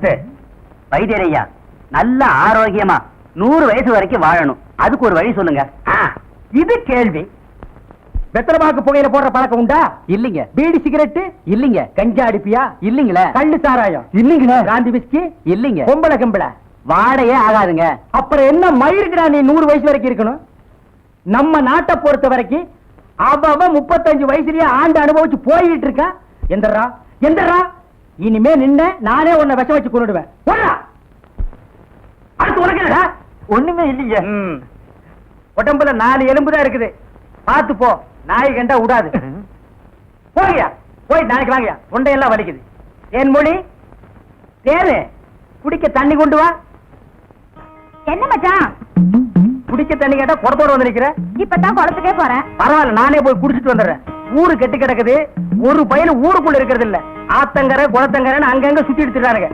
பெருசு. வைத்தியரையா நல்ல ஆரோக்கியமா 100 வயசு வரைக்கும் வாழணும், அதுக்கு ஒரு வழி சொல்லுங்க. இது கேள்வி. வெத்தலமாக்கு புகையில போடுற பழக்கம் உண்டா? இல்லீங்க. பீடி சிகரெட் இல்லீங்க. கஞ்சா அடிப்பியா? இல்லீங்களே. கள்ளு சாராயம் இல்லீங்களே. காந்தி விஸ்கி இல்லீங்க. பொம்பளை கம்பளை வாடையே ஆகாதுங்க. அப்புறம் என்ன மயிருக்குடா நீ 100 வயசு வரைக்கும் இருக்கணும்? நம்ம நாட்டை பொறுத்த வரைக்கும் அவ 35 வயசுலயே ஆண்டு அனுபவிச்சு போயிட்டு இருக்கா. எந்தரா எந்தரா இனிமே நின்ன நானே உன்னை விஷம் வச்சு கொண்டுடுவேன். அடுத்து உனக்கு ஒண்ணுமே இல்லீங்க. உடம்புல 4 எலும்பு தான் இருக்குது, பார்த்து போ. நாய் கண்டா விடாது. போகியா போய் நாளைக்கு வாங்கயா, தொண்டையெல்லாம் வலிக்குது. தேன் மொழி தேனு குடிக்க தண்ணி கொண்டு வா. என்ன மச்சான் குடிக்க தண்ணி கேட்டா குடத்தோட வந்து நிக்கிற. இப்பதான் குளத்துக்கே போறேன். பரவாயில்ல, நானே போய் குடிச்சிட்டு வந்துடுறேன். ஊரு கெட்டு கிடக்குது, ஒரு பையன் ஊருக்குள்ள இருக்கிறது இல்ல. ஆத்தங்கரை குளத்தங்கரைன்னு அங்கங்க சுத்தி எடுத்துட்டானுங்க.